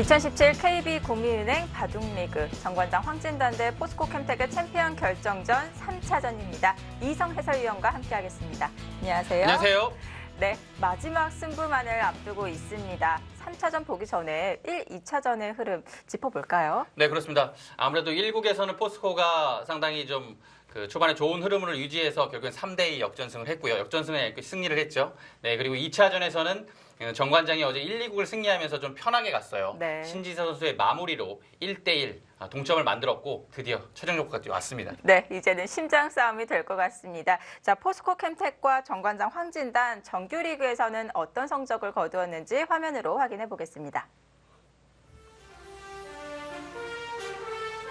2017 KB국민은행 바둑리그 정관장 황진단 대 포스코 캠텍의 챔피언 결정전 3차전입니다. 이성 해설위원과 함께하겠습니다. 안녕하세요. 안녕하세요. 네, 마지막 승부만을 앞두고 있습니다. 3차전 보기 전에 1, 2차전의 흐름 짚어볼까요? 네, 그렇습니다. 아무래도 1국에서는 포스코가 상당히 좀 초반에 좋은 흐름을 유지해서 결국엔 3대2 역전승을 했고요. 역전승에 승리를 했죠. 네, 그리고 2차전에서는 정관장이 어제 1, 2국을 승리하면서 좀 편하게 갔어요. 네. 신지서 선수의 마무리로 1대1 동점을 만들었고 드디어 최종적까지 왔습니다. 네, 이제는 심장 싸움이 될 것 같습니다. 자, 포스코 캠텍과 정관장 황진단 정규리그에서는 어떤 성적을 거두었는지 화면으로 확인해 보겠습니다.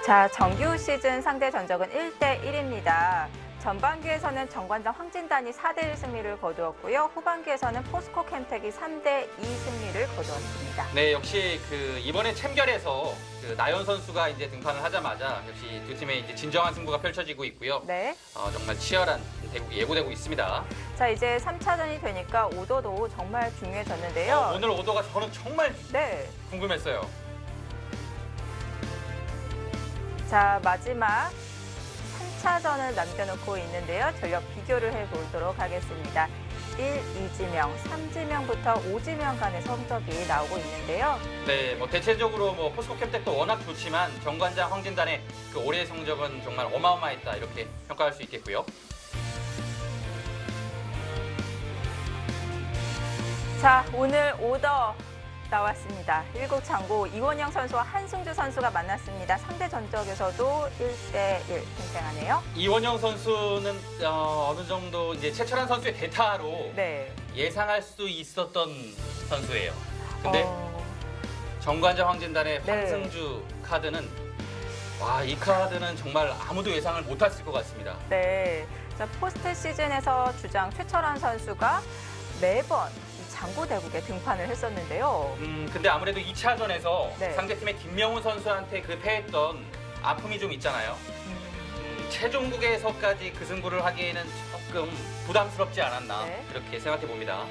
자, 정규 시즌 상대 전적은 1대1입니다. 전반기에서는 정관장 황진단이 4대1 승리를 거두었고요. 후반기에서는 포스코 캠텍이 3대2 승리를 거두었습니다. 네, 역시 이번에 챔결에서 나연 선수가 이제 등판을 하자마자 역시 두 팀의 이제 진정한 승부가 펼쳐지고 있고요. 네. 정말 치열한 대국이 예고되고 있습니다. 자, 이제 3차전이 되니까 오더도 정말 중요해졌는데요. 오늘 오더가 저는 정말 네. 궁금했어요. 자, 마지막 3차전을 남겨놓고 있는데요. 전력 비교를 해보도록 하겠습니다. 1, 2지명, 3지명부터 5지명 간의 성적이 나오고 있는데요. 네, 대체적으로 포스코 캠텍도 워낙 좋지만 정관장 황진단의 올해의 성적은 정말 어마어마했다 이렇게 평가할 수 있겠고요. 자, 오늘 오더 나왔습니다. 1국 창고 이원영 선수와 한승주 선수가 만났습니다. 상대 전적에서도 1대1 팽팽하네요. 이원영 선수는 어느 정도 이제 최철한 선수의 대타로 네. 예상할 수 있었던 선수예요. 근데 정관장 황진단의 네. 한승주 카드는 이 카드는 정말 아무도 예상을 못했을 것 같습니다. 네. 자, 포스트 시즌에서 주장 최철한 선수가 매번 장고대국에 등판을 했었는데요. 근데 아무래도 2차전에서 네. 상대팀의 김명훈 선수한테 패했던 아픔이 좀 있잖아요. 최종국에서까지 그 승부를 하기에는 조금 부담스럽지 않았나 네. 이렇게 생각해 봅니다.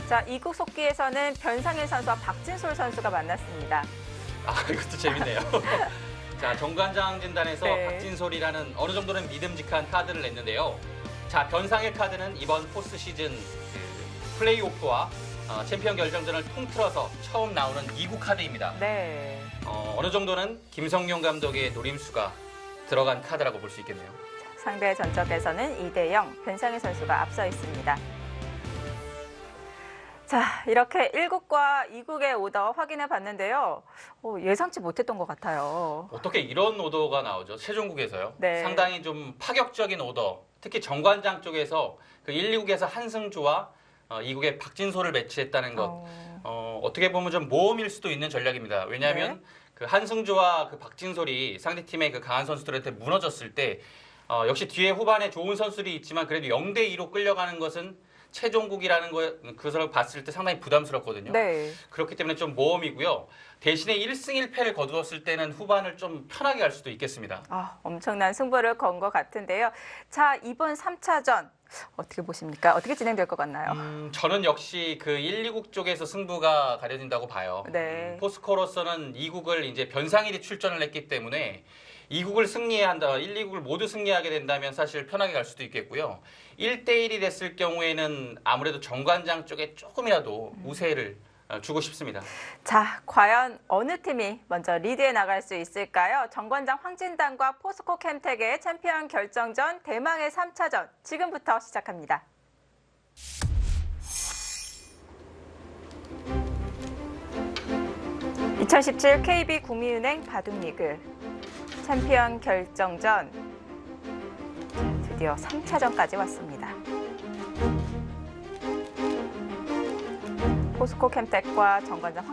자, 2국 속기에서는 변상일 선수와 박진솔 선수가 만났습니다. 이것도 재밌네요. 자, 정관장 진단에서 네. 박진솔이라는 어느 정도는 믿음직한 카드를 냈는데요. 자, 변상일 카드는 이번 포스트 시즌 플레이오프와 챔피언 결정전을 통틀어서 처음 나오는 2국 카드입니다. 네. 어느 정도는 김성용 감독의 노림수가 들어간 카드라고 볼 수 있겠네요. 상대 전적에서는 2대0 변상일 선수가 앞서 있습니다. 자, 이렇게 1국과 2국의 오더 확인해 봤는데요. 예상치 못했던 것 같아요. 어떻게 이런 오더가 나오죠? 최종국에서요. 네. 상당히 좀 파격적인 오더. 특히 정관장 쪽에서 1, 2국에서 한승주와 2국에 박진솔을 배치했다는 것. 어떻게 보면 좀 모험일 수도 있는 전략입니다. 왜냐하면 네. 한승주와 박진솔이 상대팀의 강한 선수들한테 무너졌을 때 역시 뒤에 후반에 좋은 선수들이 있지만 그래도 0대2로 끌려가는 것은 최종국이라는 그것을 봤을 때 상당히 부담스럽거든요. 네. 그렇기 때문에 좀 모험이고요. 대신에 1승 1패를 거두었을 때는 후반을 좀 편하게 갈 수도 있겠습니다. 엄청난 승부를 건 것 같은데요. 자, 이번 3차전 어떻게 보십니까? 어떻게 진행될 것 같나요? 저는 역시 1, 2국 쪽에서 승부가 가려진다고 봐요. 네. 포스코로서는 2국을 이제 변상일이 출전을 했기 때문에 2국을 승리해야 한다. 1, 2국을 모두 승리하게 된다면 사실 편하게 갈 수도 있겠고요. 1대1이 됐을 경우에는 아무래도 정관장 쪽에 조금이라도 우세를 주고 싶습니다. 자, 과연 어느 팀이 먼저 리드해 나갈 수 있을까요? 정관장 황진단과 포스코 캠텍의 챔피언 결정전 대망의 3차전 지금부터 시작합니다. (2017) KB국민은행 바둑리그 챔피언 결정전 드디어 3차전까지 왔습니다. 포스코 캠텍과 정관장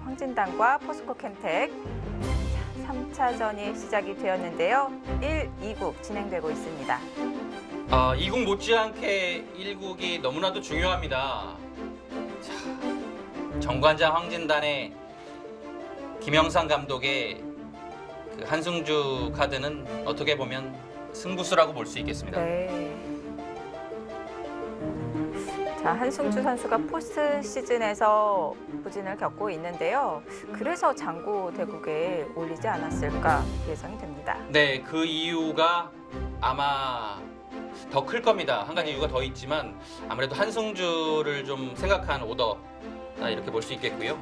황진단과 포스코 캠텍 3차전이 시작이 되었는데요. 1, 2국 진행되고 있습니다. 2국 못지않게 1국이 너무나도 중요합니다. 자, 정관장 황진단의 김영상 감독의 한승주 카드는 어떻게 보면 승부수라고 볼 수 있겠습니다. 네. 자, 한승주 선수가 포스트 시즌에서 부진을 겪고 있는데요. 그래서 장고 대국에 올리지 않았을까 예상이 됩니다. 네, 그 이유가 아마 더 클 겁니다. 한 가지 이유가 더 있지만 아무래도 한승주를 좀 생각한 오더다 이렇게 볼 수 있겠고요.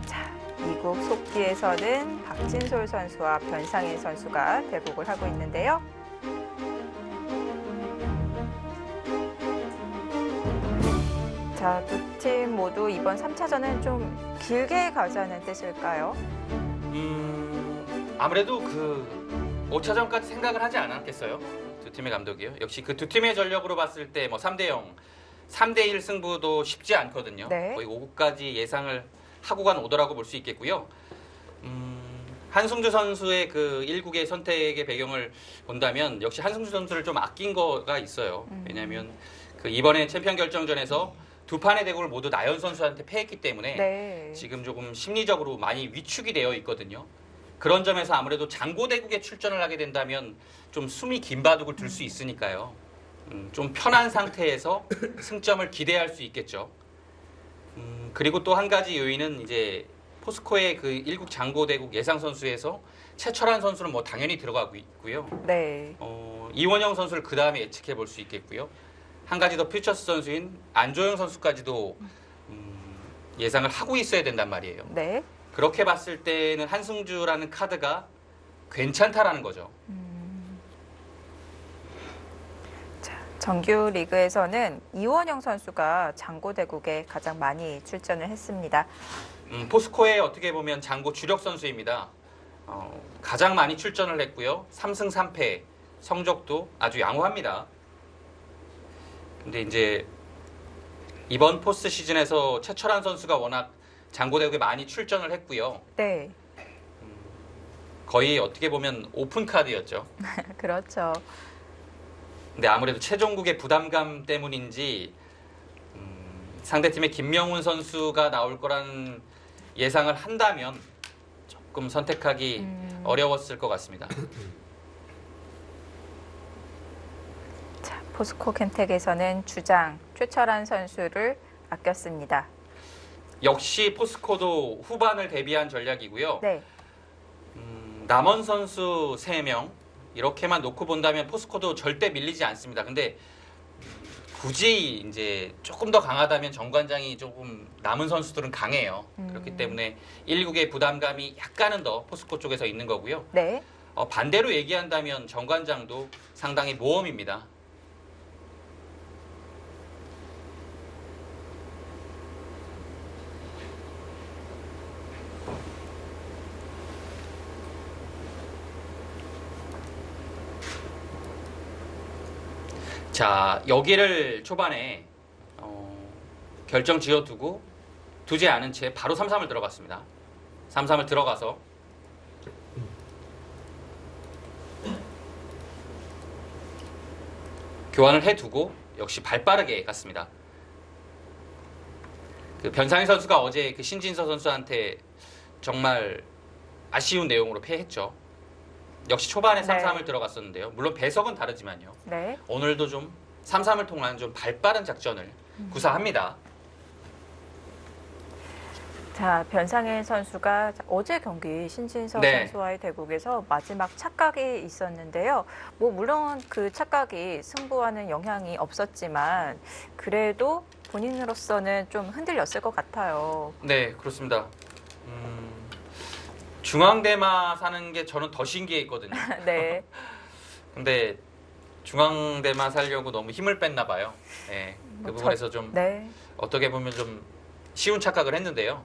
자, 이국 속기에서는 박진솔 선수와 변상일 선수가 대국을 하고 있는데요. 자, 두 팀 모두 이번 3차전은 좀 길게 가자는 뜻일까요? 아무래도 그 5차전까지 생각을 하지 않았겠어요. 두 팀의 감독이요. 역시 그 두 팀의 전력으로 봤을 때 뭐 3대0, 3대1 승부도 쉽지 않거든요. 네. 거의 5국까지 예상을 하고 간 오더라고 볼 수 있겠고요. 한승주 선수의 그 1국의 선택의 배경을 본다면 역시 한승주 선수를 좀 아낀 거가 있어요. 왜냐하면 그 이번에 챔피언 결정전에서 두 판의 대국을 모두 나연 선수한테 패했기 때문에 네. 지금 조금 심리적으로 많이 위축이 되어 있거든요. 그런 점에서 아무래도 장고 대국에 출전을 하게 된다면 좀 숨이 긴 바둑을 둘 수 있으니까요. 좀 편한 상태에서 승점을 기대할 수 있겠죠. 그리고 또 한 가지 요인은 이제 포스코의 그 1국 장고 대국 예상 선수에서 최철환 선수는 뭐 당연히 들어가고 있고요. 네. 이원영 선수를 그 다음에 예측해 볼 수 있겠고요. 한 가지 더 퓨처스 선수인 안조영 선수까지도 예상을 하고 있어야 된단 말이에요. 네. 그렇게 봤을 때는 한승주라는 카드가 괜찮다라는 거죠. 자, 정규 리그에서는 이원영 선수가 장고 대국에 가장 많이 출전을 했습니다. 포스코의 어떻게 보면 장고 주력 선수입니다. 가장 많이 출전을 했고요. 3승 3패 성적도 아주 양호합니다. 근데 이제 이번 포스트 시즌에서 최철환 선수가 워낙 장고 대국에 많이 출전을 했고요. 네. 거의 어떻게 보면 오픈 카드였죠. 그렇죠. 근데 아무래도 최종국의 부담감 때문인지 상대팀의 김명훈 선수가 나올 거란 예상을 한다면 조금 선택하기 어려웠을 것 같습니다. 자, 포스코 캠텍에서는 주장 최철환 선수를 아꼈습니다. 역시 포스코도 후반을 대비한 전략이고요. 네. 남원 선수 3명 이렇게만 놓고 본다면 포스코도 절대 밀리지 않습니다. 근데 굳이 이제 조금 더 강하다면 정관장이 조금 남은 선수들은 강해요. 그렇기 때문에 1국의 부담감이 약간은 더 포스코 쪽에서 있는 거고요. 네. 반대로 얘기한다면 정관장도 상당히 모험입니다. 자, 여기를 초반에 결정 지어두고 두지 않은 채 바로 3-3을 들어갔습니다. 3-3을 들어가서 교환을 해두고 역시 발빠르게 갔습니다. 그 변상희 선수가 어제 그 신진서 선수한테 정말 아쉬운 내용으로 패했죠. 역시 초반에 네. 3-3을 들어갔었는데요. 물론 배석은 다르지만요. 네. 오늘도 좀 3-3을 통한 좀 발빠른 작전을 구사합니다. 자, 변상일 선수가 어제 경기 신진서 네. 선수와의 대국에서 마지막 착각이 있었는데요. 뭐 물론 그 착각이 승부와는 영향이 없었지만 그래도 본인으로서는 좀 흔들렸을 것 같아요. 네, 그렇습니다. 중앙대마 사는 게 저는 더 신기했거든요. 네. 근데 중앙대마 살려고 너무 힘을 뺐나 봐요. 네, 그 부분에서 좀 네. 어떻게 보면 좀 쉬운 착각을 했는데요.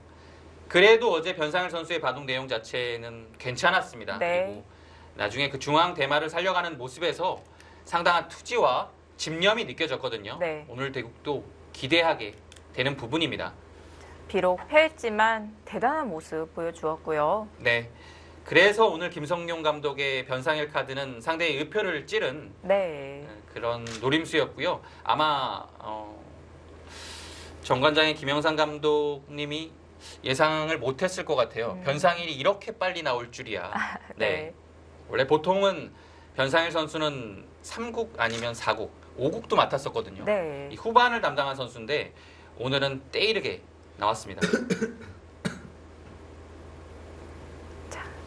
그래도 어제 변상일 선수의 바둑 내용 자체는 괜찮았습니다. 네. 그리고 나중에 그 중앙 대마를 살려가는 모습에서 상당한 투지와 집념이 느껴졌거든요. 네. 오늘 대국도 기대하게 되는 부분입니다. 비록 패했지만 대단한 모습 보여주었고요. 네. 그래서 오늘 김성용 감독의 변상일 카드는 상대의 의표를 찌른 네. 그런 노림수였고요. 아마 정관장의 김영상 감독님이 예상을 못했을 것 같아요. 변상일이 이렇게 빨리 나올 줄이야. 네. 원래 보통은 변상일 선수는 3국 아니면 4국, 5국도 맡았었거든요. 네. 이 후반을 담당한 선수인데 오늘은 때이르게 나왔습니다.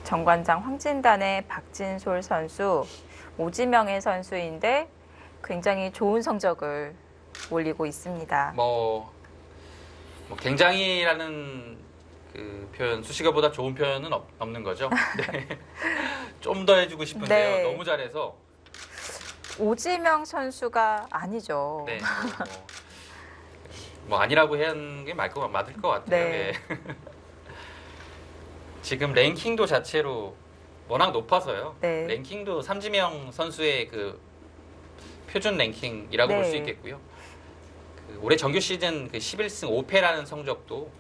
정관장 황진단의 박진솔 선수, 오지명의 선수인데 굉장히 좋은 성적을 올리고 있습니다. 뭐 굉장히라는 그 표현, 수식어보다 좋은 표현은 없는 거죠. 네. 좀 더 해주고 싶은데요. 네. 너무 잘해서. 오지명 선수가 아니죠. 네. 뭐 아니라고 하는 게 맞을 것 같아요. 네. 예. 지금 랭킹도 자체로 워낙 높아서요. 네. 랭킹도 삼지명 선수의 그 표준 랭킹이라고 볼 수 네. 있겠고요. 그 올해 정규 시즌 그 11승 5패라는 성적도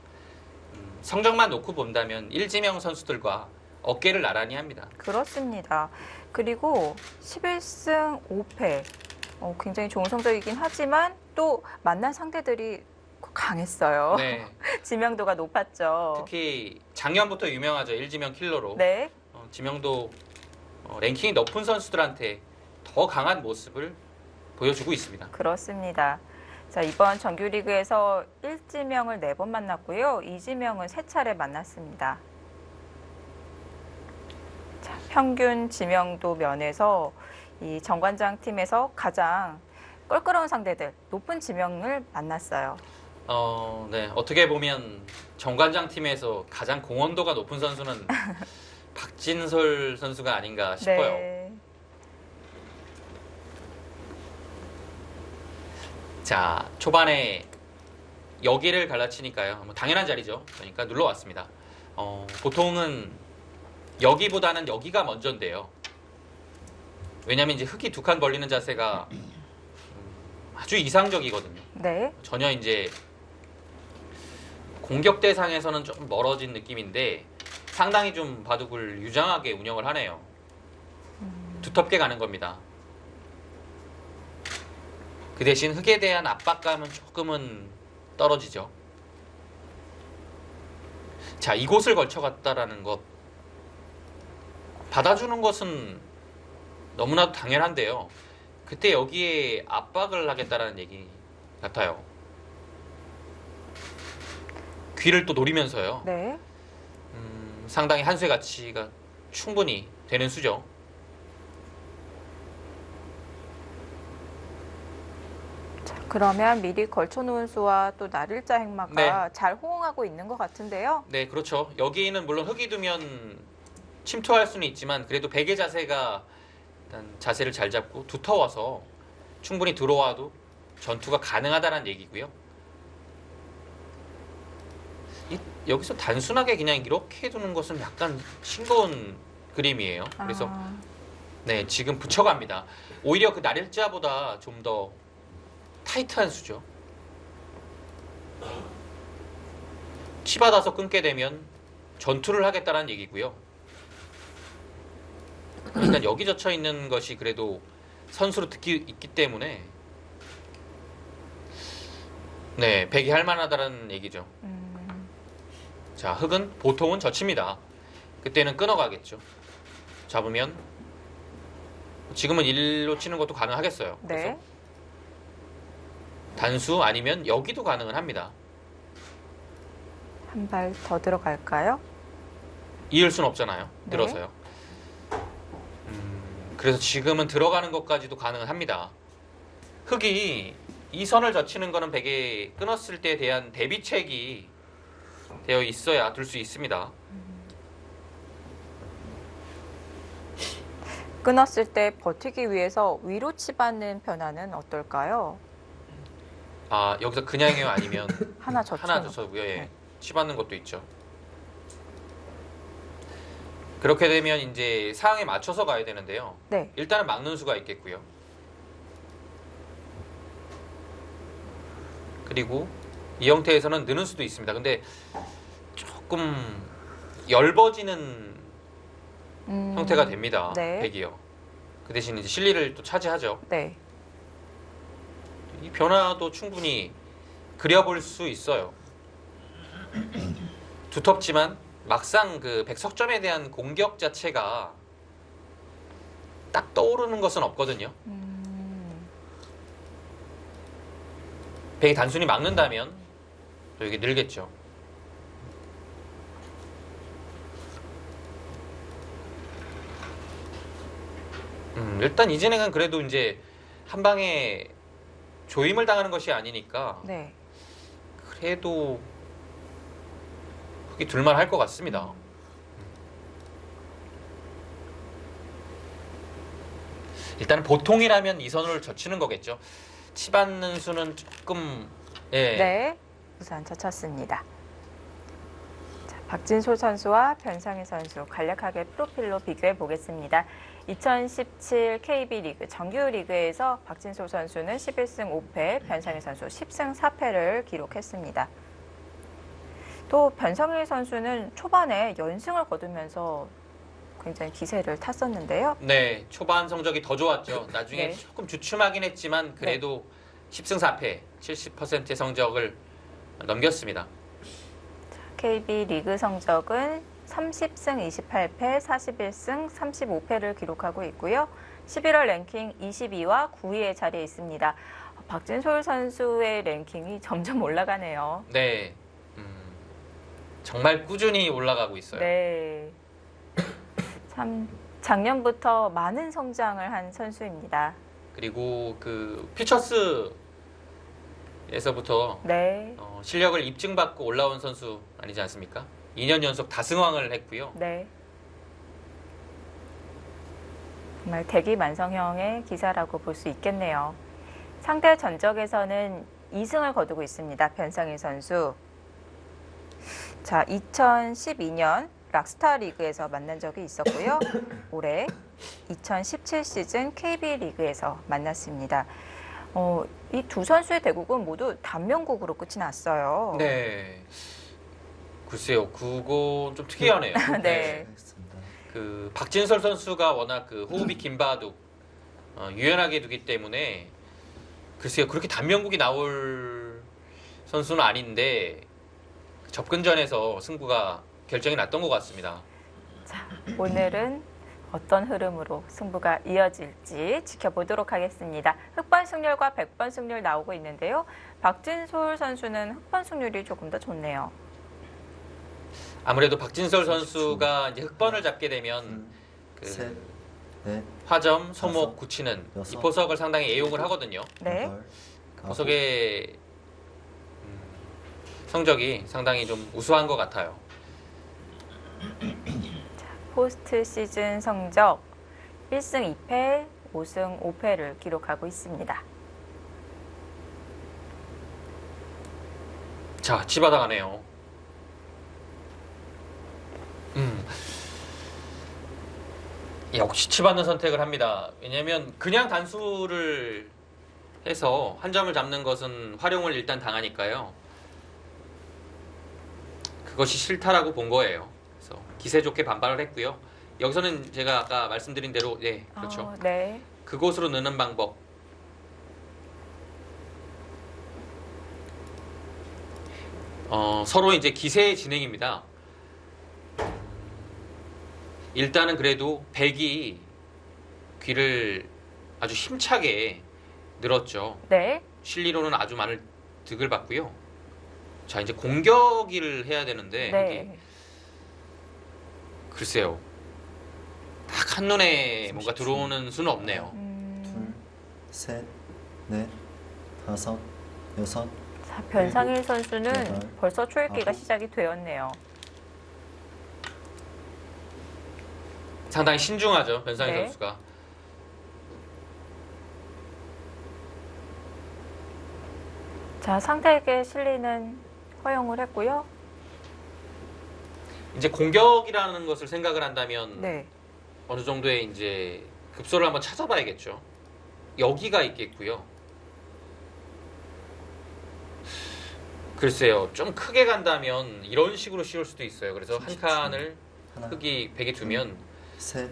성적만 놓고 본다면 일지명 선수들과 어깨를 나란히 합니다. 그렇습니다. 그리고 11승 5패. 굉장히 좋은 성적이긴 하지만 또 만난 상대들이 강했어요. 네. 지명도가 높았죠. 특히 작년부터 유명하죠. 일지명 킬러로. 네. 지명도 랭킹이 높은 선수들한테 더 강한 모습을 보여주고 있습니다. 그렇습니다. 자, 이번 정규리그에서 1지명을 4번 만났고요. 2지명은 3차례 만났습니다. 자, 평균 지명도 면에서 이 정관장 팀에서 가장 껄끄러운 상대들, 높은 지명을 만났어요. 네. 어떻게 보면 정관장 팀에서 가장 공헌도가 높은 선수는 박진솔 선수가 아닌가 싶어요. 네. 자, 초반에 여기를 갈라치니까요. 뭐 당연한 자리죠. 그러니까 눌러왔습니다. 보통은 여기보다는 여기가 먼저인데요. 왜냐하면 이제 흙이 2칸 벌리는 자세가 아주 이상적이거든요. 네. 전혀 이제 공격 대상에서는 좀 멀어진 느낌인데 상당히 좀 바둑을 유장하게 운영을 하네요. 두텁게 가는 겁니다. 그 대신 흙에 대한 압박감은 조금은 떨어지죠. 자, 이곳을 걸쳐갔다라는 것. 받아주는 것은 너무나도 당연한데요. 그때 여기에 압박을 하겠다라는 얘기 같아요. 귀를 또 노리면서요. 네. 상당히 한 수의 가치가 충분히 되는 수죠. 자, 그러면 미리 걸쳐놓은 수와 또 날일자 행마가 네. 잘 호응하고 있는 것 같은데요. 네, 그렇죠. 여기는 물론 흙이 두면 침투할 수는 있지만 그래도 베개 자세가 일단 자세를 잘 잡고 두터워서 충분히 들어와도 전투가 가능하다는 얘기고요. 여기서 단순하게 그냥 이렇게 두는 것은 약간 싱거운 그림이에요. 그래서 네, 지금 붙여갑니다. 오히려 그 날일자보다 좀 더 타이트한 수죠. 치받아서 끊게 되면 전투를 하겠다는 얘기고요. 일단 여기 젖혀 있는 것이 그래도 선수로 있기 때문에 네, 배기할 만하다는 얘기죠. 자, 흙은 보통은 젖힙니다. 그때는 끊어가겠죠. 잡으면 지금은 1로 치는 것도 가능하겠어요. 네. 그래서 단수 아니면 여기도 가능은 합니다. 한 발 더 들어갈까요? 이을 순 없잖아요. 네. 늘어서요. 그래서 지금은 들어가는 것까지도 가능은 합니다. 흙이 이 선을 젖히는 거는 베개 끊었을 때에 대한 대비책이 되어 있어야 둘 수 있습니다. 끊었을 때 버티기 위해서 위로 치받는 변화는 어떨까요? 아, 여기서 그냥이요 아니면 하나 젖혀. 하나 젖혀고요. 예. 네. 치받는 것도 있죠. 그렇게 되면 이제 상황에 맞춰서 가야 되는데요. 네. 일단은 막는 수가 있겠고요. 그리고 이 형태에서는 느는 수도 있습니다. 근데 조금 엷어지는 형태가 됩니다. 네. 백이요. 그 대신 이제 실리를 또 차지하죠. 네. 이 변화도 충분히 그려볼 수 있어요. 두텁지만 막상 그 백석점에 대한 공격 자체가 딱 떠오르는 것은 없거든요. 백이 단순히 막는다면 또 이게 늘겠죠. 일단 이 진행은 그래도 이제 한 방에 조임을 당하는 것이 아니니까 네. 그래도 흙이 둘만 할 것 같습니다. 일단은 보통이라면 이 선을 젖히는 거겠죠. 치받는 수는 조금 예. 네. 우선 젖혔습니다. 자, 박진솔 선수와 변상희 선수 간략하게 프로필로 비교해 보겠습니다. 2017 KB 리그 정규 리그에서 박진솔 선수는 11승 5패, 변상희 선수 10승 4패를 기록했습니다. 또 변상희 선수는 초반에 연승을 거두면서 굉장히 기세를 탔었는데요. 네, 초반 성적이 더 좋았죠. 나중에 네. 조금 주춤하긴 했지만 그래도 10승 4패, 70%의 성적을 넘겼습니다. KB 리그 성적은 30승 28패, 41승 35패를 기록하고 있고요. 11월 랭킹 22와 9위의 자리에 있습니다. 박진솔 선수의 랭킹이 점점 올라가네요. 네, 정말 꾸준히 올라가고 있어요. 네. 참 작년부터 많은 성장을 한 선수입니다. 그리고 그 퓨처스에서부터 네. 실력을 입증받고 올라온 선수 아니지 않습니까? 2년 연속 다승왕을 했고요. 네. 정말 대기만성형의 기사라고 볼 수 있겠네요. 상대 전적에서는 2승을 거두고 있습니다. 변상희 선수. 자, 2012년 락스타 리그에서 만난 적이 있었고요. 올해 2017 시즌 KB 리그에서 만났습니다. 이 두 선수의 대국은 모두 단명국으로 끝이 났어요. 네. 글쎄요, 그거 좀 특이하네요. 네. 알겠습니다. 그 박진설 선수가 워낙 그 호흡이 긴 바둑 유연하게 두기 때문에 글쎄요, 그렇게 단명국이 나올 선수는 아닌데 접근전에서 승부가 결정이 났던 것 같습니다. 자, 오늘은 어떤 흐름으로 승부가 이어질지 지켜보도록 하겠습니다. 흑번 승률과 백번 승률 나오고 있는데요. 박진솔 선수는 흑번 승률이 조금 더 좋네요. 아무래도 박진설 선수가 이제 흑번을 잡게 되면 그 셋, 넷, 화점, 소목, 다섯, 굳히는 여섯, 이 보석을 상당히 애용을 하거든요. 네. 여덟, 아홉, 보석의 성적이 상당히 좀 우수한 것 같아요. 포스트 시즌 성적 1승 2패, 5승 5패를 기록하고 있습니다. 자, 치받아가네요. 역시 치받는 선택을 합니다. 왜냐하면 그냥 단수를 해서 한 점을 잡는 것은 활용을 일단 당하니까요. 그것이 싫다라고 본 거예요. 그래서 기세 좋게 반발을 했고요. 여기서는 제가 아까 말씀드린 대로 네, 그렇죠. 네. 그곳으로 넣는 방법. 서로 이제 기세의 진행입니다. 일단은 그래도 백이 귀를 아주 힘차게 늘었죠. 네. 실리로는 아주 많은 득을 받고요. 자, 이제 공격을 해야 되는데 여기 네. 글쎄요. 딱 한눈에 뭔가 들어오는 수는 없네요. 둘, 셋, 넷, 다섯, 여섯, 자, 변상일 선수는 여덟, 벌써 초읽기가 아홉. 시작이 되었네요. 상당히 신중하죠, 변상희 네. 선수가. 자, 상대에게 실리는 허용을 했고요. 이제 공격이라는 것을 생각을 한다면 네. 어느 정도의 이제 급소를 한번 찾아봐야겠죠. 여기가 있겠고요. 글쎄요, 좀 크게 간다면 이런 식으로 씌울 수도 있어요. 그래서 한 칸을 하나, 흙이 백에 두면 셋,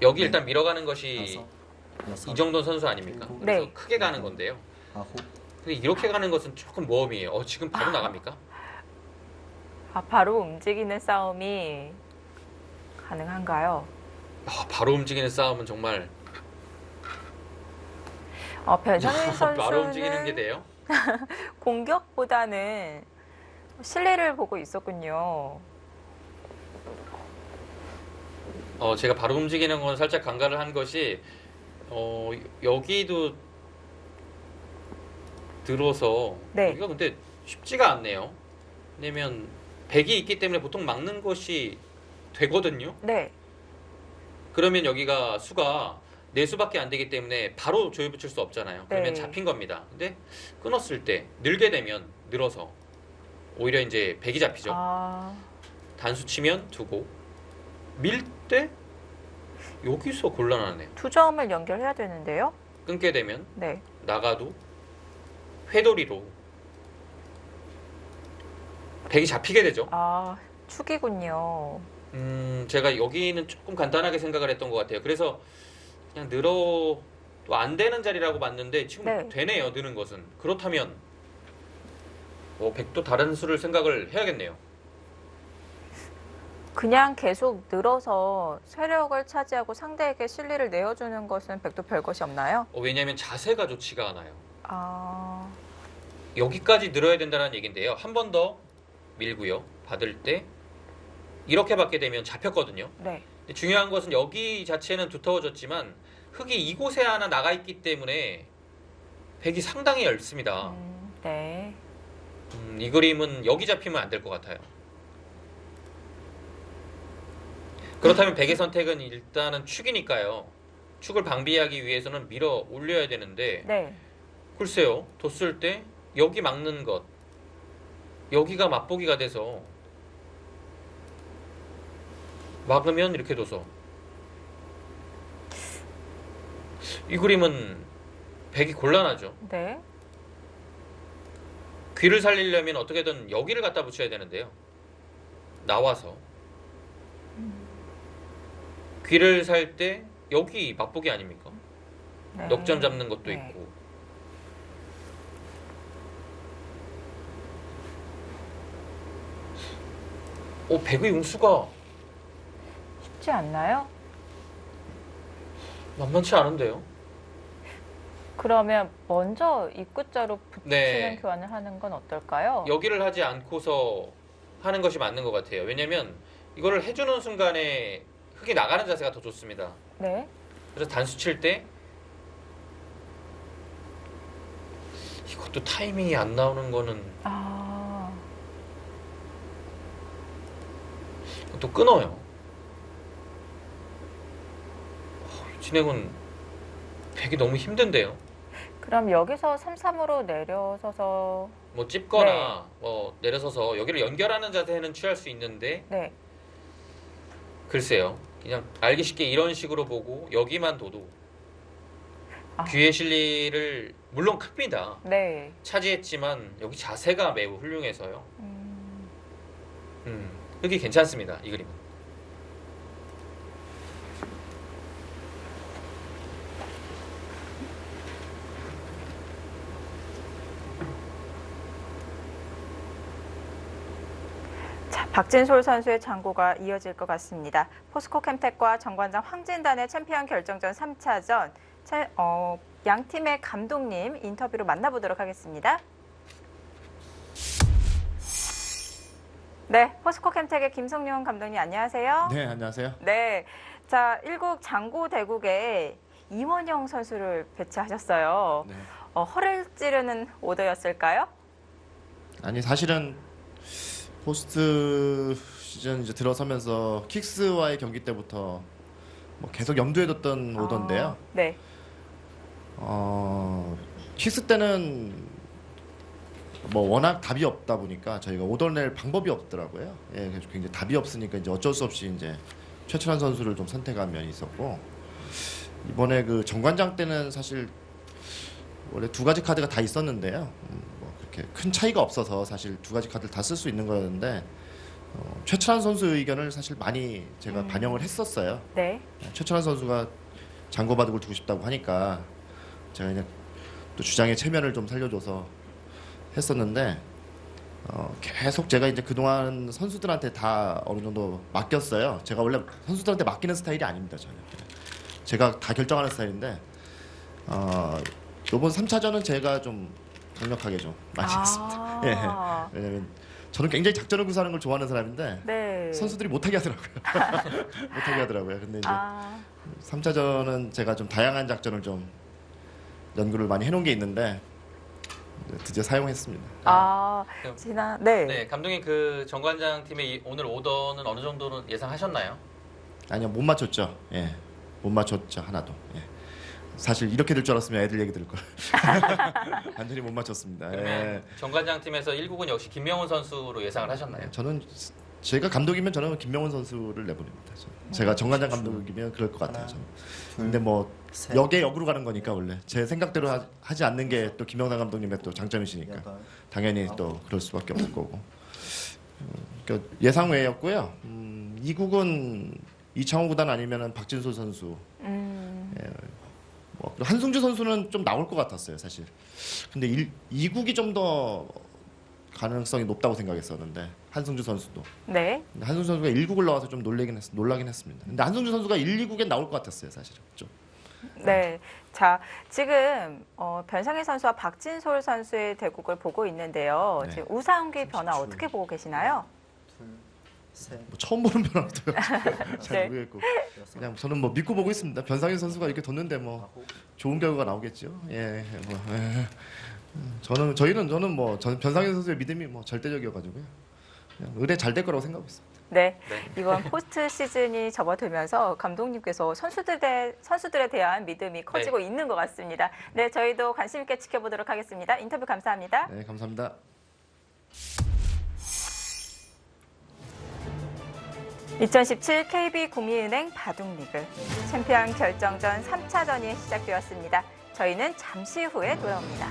여기 네. 일단 밀어가는 것이 다섯, 여섯, 이 정도 선수 아닙니까? 일곱, 그래서 네. 크게 가는 건데요. 아홉, 근데 이렇게 가는 것은 조금 모험이에요. 지금 바로 나갑니까? 바로 움직이는 싸움이 가능한가요? 바로 움직이는 싸움은 정말 변상일 바로 움직이는 게 선수는 돼요. 공격보다는 실리를 보고 있었군요. 제가 바로 움직이는 건 살짝 간과를 한 것이 여기도 들어서 네. 여기가 근데 쉽지가 않네요. 왜냐면 백이 있기 때문에 보통 막는 것이 되거든요. 네. 그러면 여기가 수가 4수밖에 안 되기 때문에 바로 조여 붙일 수 없잖아요. 그러면 네. 잡힌 겁니다. 근데 끊었을 때 늘게 되면 늘어서 오히려 이제 백이 잡히죠. 아, 단수 치면 두고 밀 때 여기서 곤란하네요. 두 점을 연결해야 되는데요. 끊게 되면 네. 나가도 회돌이로 백이 잡히게 되죠. 아, 축이군요. 제가 여기는 조금 간단하게 생각을 했던 것 같아요. 그래서 그냥 늘어도 안 되는 자리라고 봤는데 지금 네. 되네요. 느는 것은. 그렇다면 백도 다른 수를 생각을 해야겠네요. 그냥 계속 늘어서 세력을 차지하고 상대에게 실리를 내어주는 것은 백도 별것이 없나요? 왜냐하면 자세가 좋지가 않아요. 아, 여기까지 늘어야 된다는 얘기인데요. 한 번 더 밀고요. 받을 때 이렇게 받게 되면 잡혔거든요. 네. 근데 중요한 것은 여기 자체는 두터워졌지만 흙이 이곳에 하나 나가 있기 때문에 백이 상당히 얇습니다. 네. 이 그림은 여기 잡히면 안 될 것 같아요. 그렇다면 백의 선택은 일단은 축이니까요. 축을 방비하기 위해서는 밀어 올려야 되는데 네. 글쎄요. 뒀을 때 여기 막는 것 여기가 맛보기가 돼서 막으면 이렇게 둬서 이 그림은 백이 곤란하죠. 네. 귀를 살리려면 어떻게든 여기를 갖다 붙여야 되는데요. 나와서 귀를 살 때 여기 맛보기 아닙니까? 네. 넉점 잡는 것도 네. 있고 백의 용수가 쉽지 않나요? 만만치 않은데요. 그러면 먼저 입구자로 붙이는 네. 교환을 하는 건 어떨까요? 여기를 하지 않고서 하는 것이 맞는 것 같아요. 왜냐면 이거를 해주는 순간에 흙이 나가는 자세가 더 좋습니다. 네. 그래서 단수 칠 때 이것도 타이밍이 안 나오는 거는 아, 또 끊어요. 이 진행은 백이 너무 힘든데요. 그럼 여기서 3-3으로 내려서서 뭐 찝거나 뭐 내려서서 여기를 연결하는 자세는 취할 수 있는데 네. 글쎄요. 그냥 알기 쉽게 이런 식으로 보고 여기만 둬도 아. 귀의 실리를 물론 큽니다. 네. 차지했지만 여기 자세가 매우 훌륭해서요. 여기 괜찮습니다. 이 그림은. 자, 박진솔 선수의 장고가 이어질 것 같습니다. 포스코 캠텍과 정관장 황진단의 챔피언 결정전 3차전 양 팀의 감독님 인터뷰로 만나보도록 하겠습니다. 네, 포스코 캠텍의 김성룡 감독님 안녕하세요. 네, 안녕하세요. 네, 자 1국 장고 대국에 임원영 선수를 배치하셨어요. 네. 허를 찌르는 오더였을까요? 아니 사실은 포스트 시즌 이제 들어서면서 킥스와의 경기 때부터 뭐 계속 염두에 뒀던 오더인데요. 네. 킥스 때는 뭐 워낙 답이 없다 보니까 저희가 오더를 낼 방법이 없더라고요. 예, 그래서 굉장히 답이 없으니까 이제 어쩔 수 없이 이제 최철환 선수를 좀 선택한 면이 있었고 이번에 그 정관장 때는 사실 원래 두 가지 카드가 다 있었는데요. 뭐 그렇게 큰 차이가 없어서 사실 두 가지 카드를 다 쓸 수 있는 거였는데 최철환 선수 의견을 사실 많이 제가 반영을 했었어요. 네. 최철환 선수가 장고바둑을 두고 싶다고 하니까 제가 그냥 또 주장의 체면을 좀 살려줘서 했었는데 계속 제가 이제 그동안 선수들한테 다 어느 정도 맡겼어요. 제가 원래 선수들한테 맡기는 스타일이 아닙니다. 저는 제가 다 결정하는 스타일인데 이번 3차전은 제가 좀 강력하게 좀 맞이했습니다. 예. 아, 왜냐면 저는 굉장히 작전을 구사하는 걸 좋아하는 사람인데 네. 선수들이 못하게 하더라고요. 못하게 하더라고요. 근데 이제 아, 3차전은 제가 좀 다양한 작전을 좀 연구를 많이 해놓은 게 있는데 드디어 사용했습니다. 그럼- 네. 네, 감독님 그 정관장 팀의 오늘 오더는 어느 정도는 예상하셨나요? 아니요, 못 맞췄죠. 예, 못 맞췄죠 하나도. 예. 사실 이렇게 될 줄 알았으면 애들 얘기 들을 걸. 완전히 못 맞췄습니다. 예. 그러면 정관장 팀에서 1국은 역시 김명훈 선수로 예상을 하셨나요? 예, 저는 제가 감독이면 저는 김명훈 선수를 내보냅니다. 제가 정관장 감독이면 그럴 것 같아요. 하나, 저는. 둘, 근데 뭐 셋, 역에 역으로 가는 거니까 원래 제 생각대로 하지 않는 게 또 김명상 감독님의 또 장점이시니까 여덟, 당연히 또 그럴 수밖에 없을 거고. 그러니까 예상 외였고요. 이국은 이창호 구단 아니면은 박진솔 선수, 뭐 한승주 선수는 좀 나올 것 같았어요 사실. 근데 이국이 좀 더 가능성이 높다고 생각했었는데 한승주 선수도. 네. 근데 한승주 선수가 1국을 나와서 좀 놀라긴 했습니다. 근데 한승주 선수가 1, 2국에 나올 것 같았어요 사실은 좀. 네. 자, 지금 변상희 선수와 박진솔 선수의 대국을 보고 있는데요. 네. 지금 우상기 변화 30초. 어떻게 보고 계시나요? 둘, 셋, 뭐 처음 보는 변화도요. 잘 네. 모르겠고 여섯, 그냥 저는 뭐 믿고 보고 있습니다. 변상희 선수가 이렇게 뒀는데 뭐 아홉, 좋은 결과가 나오겠죠. 예, 뭐, 예. 저는 뭐 변상희 선수의 믿음이 뭐 절대적이어가지고요. 그냥 의뢰 잘 될 거라고 생각하고 있습니다. 네. 네. 이번 포스트 시즌이 접어들면서 감독님께서 선수들에 대한 믿음이 커지고 있는 것 같습니다. 네, 저희도 관심 있게 지켜보도록 하겠습니다. 인터뷰 감사합니다. 네, 감사합니다. (2017) KB국민은행 바둑리그 챔피언 결정전 3차전이 시작되었습니다. 저희는 잠시 후에 돌아옵니다.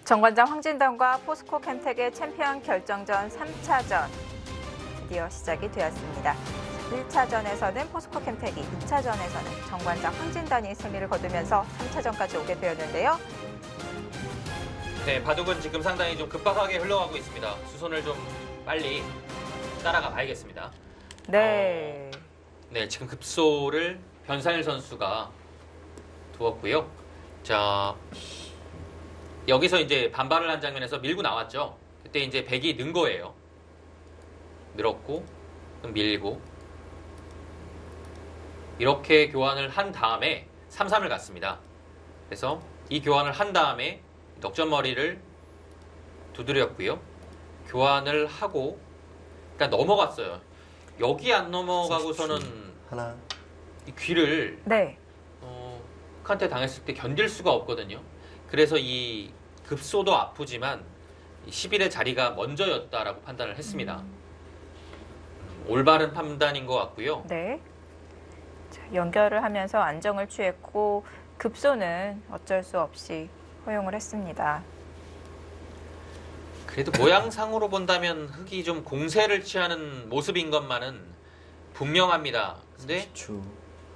정관장 황진단과 포스코 캠텍의 챔피언 결정전 3차전 드디어 시작이 되었습니다. 1차전에서는 포스코 캠텍이, 2차전에서는 정관장 황진단이 승리를 거두면서 3차전까지 오게 되었는데요. 네, 바둑은 지금 상당히 좀 급박하게 흘러가고 있습니다. 수선을 좀 빨리 따라가 봐야겠습니다. 네. 네, 지금 급소를 변상일 선수가 두었고요. 자, 여기서 이제 반발을 한 장면에서 밀고 나왔죠. 그때 이제 백이 는 거예요. 늘었고, 그럼 밀고. 이렇게 교환을 한 다음에 3-3을 갔습니다. 그래서 이 교환을 한 다음에 넉점머리를 두드렸고요. 교환을 하고, 그러니까 넘어갔어요. 여기 안 넘어가고서는 하나, 이 귀를 네. 흑한테 당했을 때 견딜 수가 없거든요. 그래서 이 급소도 아프지만 11의 자리가 먼저였다라고 판단을 했습니다. 올바른 판단인 것 같고요. 네. 자, 연결을 하면서 안정을 취했고 급소는 어쩔 수 없이 허용을 했습니다. 그래도 모양상으로 본다면 흑이 좀 공세를 취하는 모습인 것만은 분명합니다. 근데 30초.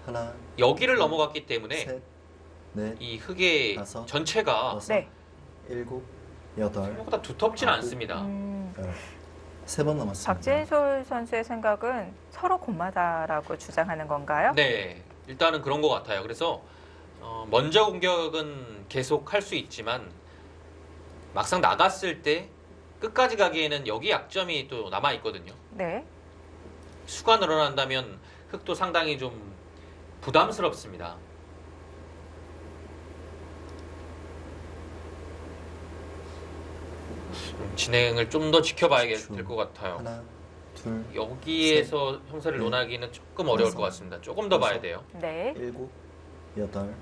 하나, 여기를 넘어갔기 때문에 셋, 넷, 이 흑의 다섯, 전체가 여섯, 네. 일곱, 여덟, 생각보다 두텁진 않습니다. 열. 세 번 남았습니다. 박진솔 선수의 생각은 서로 곧마다라고 주장하는 건가요? 네, 일단은 그런 것 같아요. 그래서 먼저 공격은 계속 할 수 있지만 막상 나갔을 때 끝까지 가기에는 여기 약점이 또 남아 있거든요. 네. 수가 늘어난다면 흑도 상당히 좀 부담스럽습니다. 진행을 좀 더 지켜봐야 될 것 같아요. 하나, 둘, 여기에서 형사를 넷, 논하기는 조금 어려울 다섯, 것 같습니다. 조금 더 봐야 여섯. 돼요. 네. 일곱, 여덟,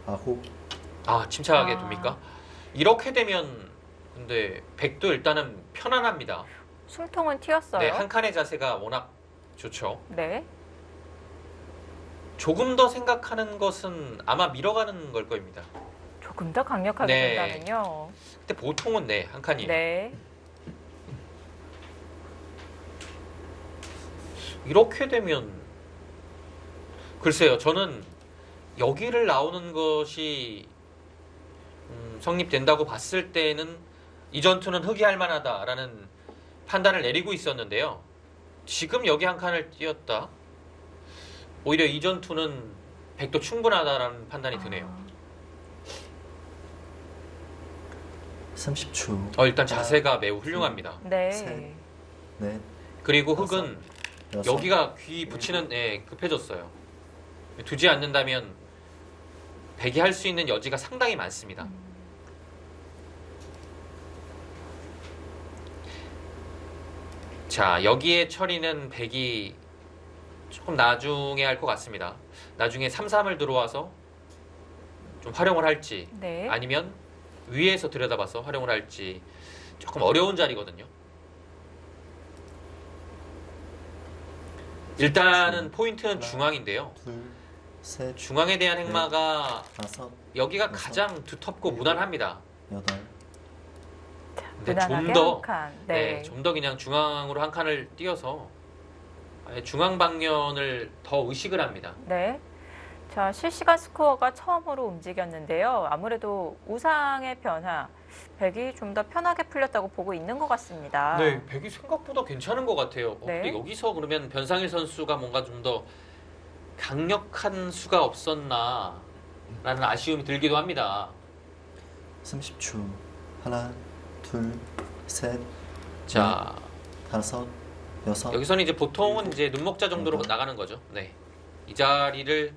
아홉, 아, 침착하게 아. 둡니까? 이렇게 되면 근데 백도 일단은 편안합니다. 숨통은 튀었어요. 네, 한 칸의 자세가 워낙 좋죠. 네. 조금 더 생각하는 것은 아마 밀어가는 걸 겁니다. 조금 더 강력하게 네. 된다면요. 근데 보통은 네, 한 칸이에요. 네. 이렇게 되면 글쎄요, 저는 여기를 나오는 것이 성립된다고 봤을 때는 이 전투는 흑이 할 만하다라는 판단을 내리고 있었는데요. 지금 여기 한 칸을 띄었다. 오히려 이 전투는 백도 충분하다라는 판단이 드네요. 30초. 일단 자세가 매우 훌륭합니다. 네. 셋. 넷, 그리고 흑은 여섯, 여기가 귀 붙이는 급해졌어요. 두지 않는다면 백이 할 수 있는 여지가 상당히 많습니다. 자, 여기에 처리는 백이 조금 나중에 할 것 같습니다. 나중에 3-3을 들어와서 좀 활용을 할지 네. 아니면 위에서 들여다봐서 활용을 할지 조금 어려운 자리거든요. 일단은 포인트는 중앙인데요. 둘, 셋, 중앙에 대한 행마가 다섯, 여기가 여섯, 가장 두텁고 무난합니다. 여덟, 근데 무난하게 좀 더 한 칸. 네. 좀 더 그냥 중앙으로 한 칸을 띄어서 아예 중앙 방면을 더 의식을 합니다. 네. 자, 실시간 스코어가 처음으로 움직였는데요. 아무래도 우상의 변화, 백이 좀 더 편하게 풀렸다고 보고 있는 것 같습니다. 네, 백이 생각보다 괜찮은 것 같아요. 네. 근데 여기서 그러면 변상일 선수가 뭔가 좀 더 강력한 수가 없었나 라는 아쉬움이 들기도 합니다. 30초. 하나, 둘, 셋, 자, 다섯, 여섯, 여기서는 이제 보통은 이제 눈먹자 정도로 여덟. 나가는 거죠. 네, 이 자리를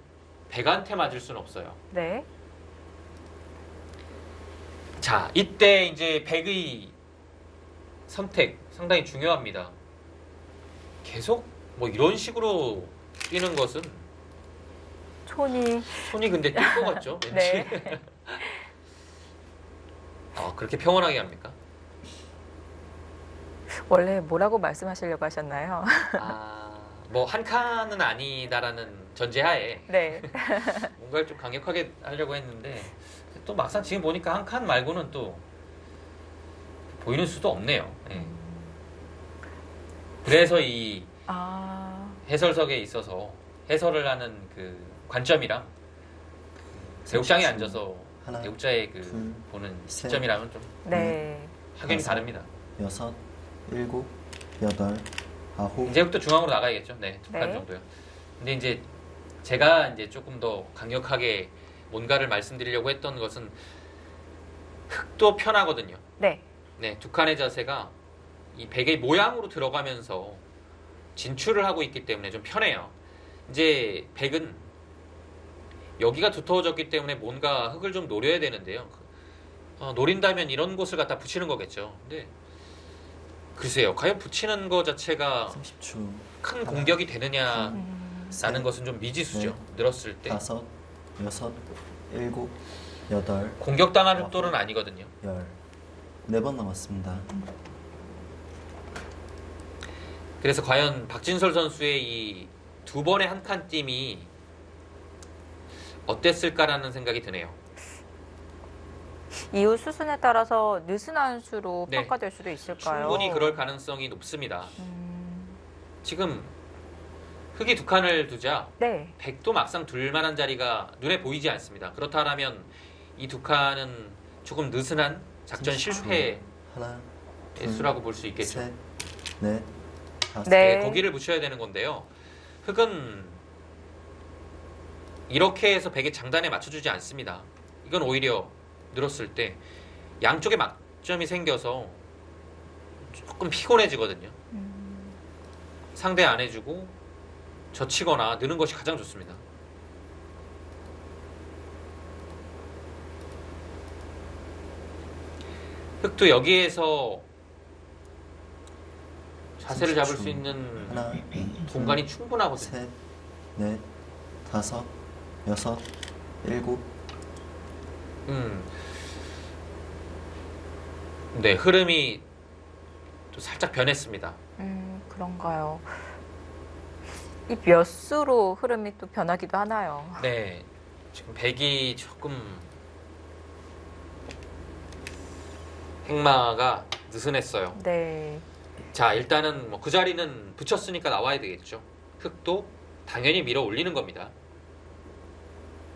백한테 맞을 수는 없어요. 네. 자, 이때 이제 백의 선택 상당히 중요합니다. 계속 뭐 이런 식으로 뛰는 것은 손이 손이 근데 뛸 것 같죠? 왠지. 네. 그렇게 평온하게 합니까? 원래 뭐라고 말씀하시려고 하셨나요? 뭐 한 칸은 아니다라는 전제하에 네. 뭔가를 좀 강력하게 하려고 했는데 또 막상 지금 보니까 한 칸 말고는 또 보이는 수도 없네요. 예. 그래서 이 아, 해설석에 있어서 해설을 하는 그 관점이랑 배국장에 앉아서 하나, 배국자의 그 둘, 보는 셋. 시점이랑은 좀 네. 확연히 다섯. 다릅니다. 여섯, 일곱, 여덟, 아홉, 이제부터 중앙으로 나가야겠죠. 네, 두 칸 네. 정도요. 근데 이제 제가 이제 조금 더 강력하게 뭔가를 말씀드리려고 했던 것은 흑도 편하거든요. 네. 네, 두 칸의 자세가 이 백의 모양으로 들어가면서 진출을 하고 있기 때문에 좀 편해요. 이제 백은 여기가 두터워졌기 때문에 뭔가 흑을 좀 노려야 되는데요. 노린다면 이런 곳을 갖다 붙이는 거겠죠. 근데 글쎄요, 과연 붙이는 거 자체가 30초. 큰 공격이 되느냐라는 음, 것은 좀 미지수죠. 네. 늘었을 때 다섯, 여섯, 일곱, 여덟, 공격당할 흑돌은 아니거든요. 열. 4번 남았습니다. 그래서 과연 박진설 선수의 이 두 번의 한 칸 띠이 어땠을까라는 생각이 드네요. 이후 수순에 따라서 느슨한 수로 네. 평가될 수도 있을까요? 충분히 그럴 가능성이 높습니다. 음, 지금 흑이 두 칸을 두자 네. 백도 막상 둘 만한 자리가 눈에 보이지 않습니다. 그렇다면 이 두 칸은 조금 느슨한 작전 30초. 실패의 하나, 둘, 수라고 볼 수 있겠죠. 셋, 넷, 다섯, 네. 네, 거기를 붙여야 되는 건데요. 흑은 이렇게 해서 백의 장단에 맞춰주지 않습니다. 이건 오히려 늘었을 때 양쪽에 막점이 생겨서 조금 피곤해지거든요. 상대 안 해주고 젖히거나 느는 것이 가장 좋습니다. 흑도 여기에서 자세를 잡을 수 있는 하나, 공간이 충분하거든요. 셋, 넷, 다섯, 여섯, 일곱, 네, 흐름이 또 살짝 변했습니다. 그런가요? 이 몇 수로 흐름이 또 변하기도 하나요? 네, 지금 백이 조금 행마가 느슨했어요. 네. 자, 일단은 뭐 그 자리는 붙였으니까 나와야 되겠죠. 흑도 당연히 밀어 올리는 겁니다.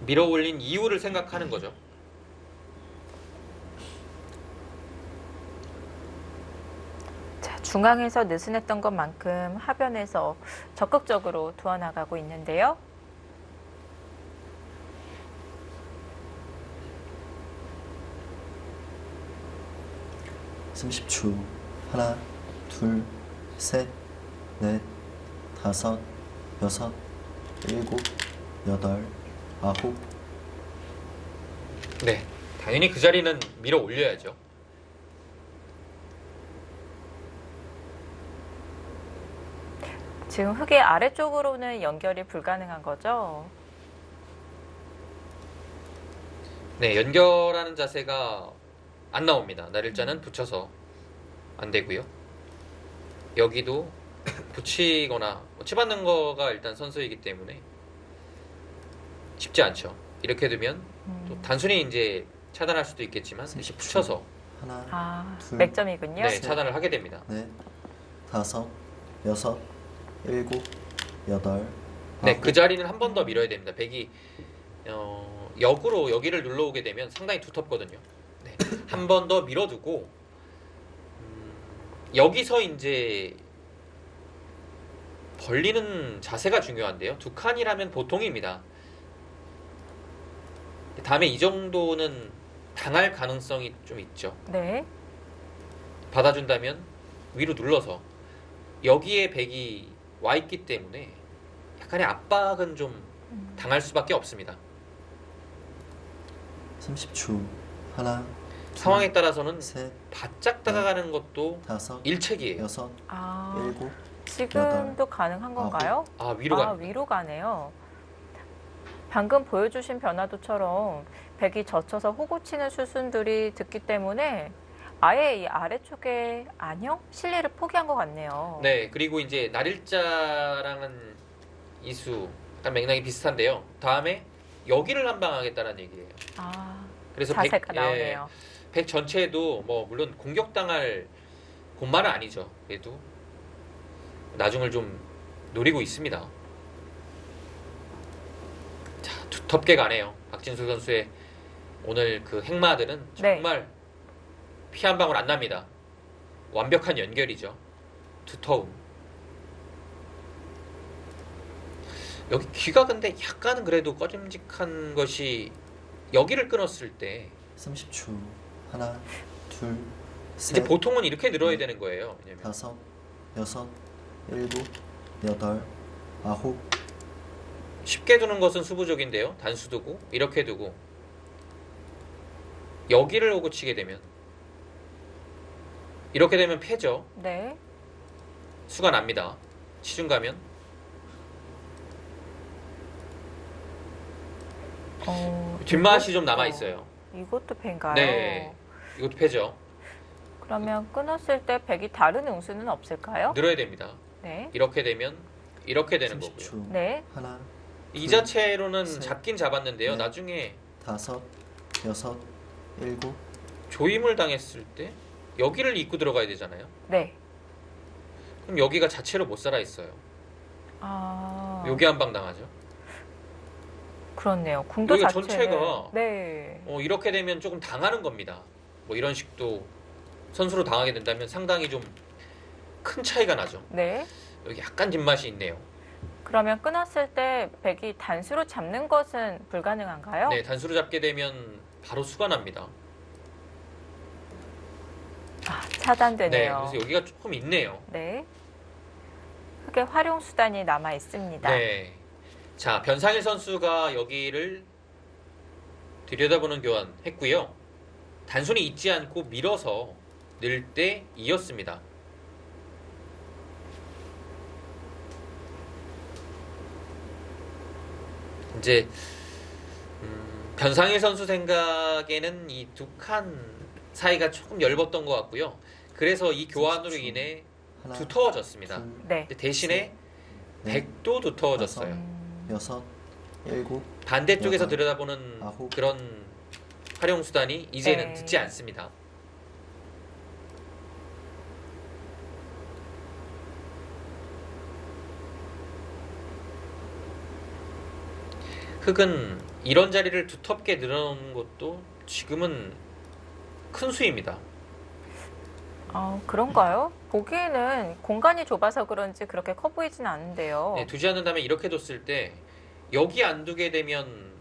밀어 올린 이유를 생각하는 거죠. 중앙에서 느슨했던 것만큼 하변에서 적극적으로 두어나가고 있는데요. 삼십 초 하나, 둘, 셋, 넷, 다섯, 여섯, 일곱, 여덟, 아홉. 네, 당연히 그 자리는 밀어 올려야죠. 지금 흙의 아래쪽으로는 연결이 불가능한 거죠. 네, 연결하는 자세가 안 나옵니다. 날일자는 붙여서 안 되고요. 여기도 붙이거나 치받는 거가 일단 선수이기 때문에 쉽지 않죠. 이렇게 두면 또 단순히 이제 차단할 수도 있겠지만 대신 붙여서 하나, 아, 둘, 맥점이군요. 네, 차단을 하게 됩니다. 넷, 다섯, 여섯, 일곱, 여덟, 네, 아홉. 그 자리는 한 번 더 밀어야 됩니다. 백이 역으로 여기를 눌러오게 되면 상당히 두텁거든요. 네, 한 번 더 밀어두고 여기서 이제 벌리는 자세가 중요한데요. 두 칸이라면 보통입니다. 다음에 이 정도는 당할 가능성이 좀 있죠. 네. 받아준다면 위로 눌러서 여기에 백이 와 있기 때문에 약간의 압박은 좀 당할 수밖에 없습니다. 30초 하나, 상황에 따라서는 셋, 바짝 다가가는 것도 다섯, 일책이에요. 여섯, 아, 일곱, 지금도 가능한 건가요? 아, 위로 아, 갑니다. 위로 가네요. 방금 보여주신 변화도처럼 백이 젖혀서 호구 치는 수순들이 듣기 때문에 아예 이 아래쪽에 안형? 실리를 포기한 것 같네요. 네, 그리고 이제 날일자랑은 이수 약간 맥락이 비슷한데요. 다음에 여기를 한 방 하겠다는 얘기예요. 아, 그래서 자세가 나오네요. 백 전체에도 뭐 물론 공격당할 곳만은 아니죠. 그래도 나중을 좀 노리고 있습니다. 자, 두텁게 가네요. 박진수 선수의 오늘 그 행마들은 네. 정말 피 한 방울 안 납니다. 완벽한 연결이죠. 두터움. 여기 귀가 근데 약간은 그래도 꺼짐직한 것이 여기를 끊었을 때 30초 하나, 둘, 이제 셋, 보통은 이렇게 늘어야 되는 거예요. 왜냐면 다섯, 여섯, 일곱, 여덟, 아홉. 쉽게 두는 것은 수부족인데요. 단수 두고 이렇게 두고 여기를 오고 치게 되면 이렇게 되면 패죠. 네. 수가 납니다. 치중 가면 뒷맛이 좀 남아 있어요. 이것도 펜가요? 네, 이것도 패죠. 그러면 끊었을 때 백이 다른 응수는 없을까요? 늘어야 됩니다. 네. 이렇게 되면 이렇게 되는 거고요. 30초 네. 하나, 이 자체로는 셋, 잡긴 잡았는데요. 넷. 나중에 다섯, 여섯, 일곱. 조임을 당했을 때 여기를 입고 들어가야 되잖아요. 네. 그럼 여기가 자체로 못 살아 있어요. 아. 여기 한 방 당하죠. 그렇네요. 궁도 여기가 자체는. 전체가 네. 이렇게 되면 조금 당하는 겁니다. 뭐 이런 식도 선수로 당하게 된다면 상당히 좀 큰 차이가 나죠. 네. 여기 약간 뒷맛이 있네요. 그러면 끊었을 때 백이 단수로 잡는 것은 불가능한가요? 네, 단수로 잡게 되면 바로 수가 납니다. 아, 네, 차단되네요. 그래서 여기가 조금 있네요. 네. 흙의 활용 수단이 남아 있습니다. 네. 자, 변상일 선수가 여기를 들여다보는 교환 했고요. 단순히 잊지 않고 밀어서 늘 때 이었습니다. 이제 변상일 선수 생각에는 이 두 칸 사이가 조금 엷었던 것 같고요. 그래서 이 교환으로 인해 하나, 두터워졌습니다. 둘, 네. 근데 대신에 넷, 백도 두터워졌어요. 음, 여섯, 일곱. 반대쪽에서 여덟, 들여다보는 아홉. 그런 활용 수단이 이제는 네. 듣지 않습니다. 흙은 이런 자리를 두텁게 늘어놓는 것도 지금은 큰 수입니다. 그런가요? 보기에는 공간이 좁아서 그런지 그렇게 커 보이진 않은데요. 네, 두지 않는다면 이렇게 뒀을 때 여기 안 두게 되면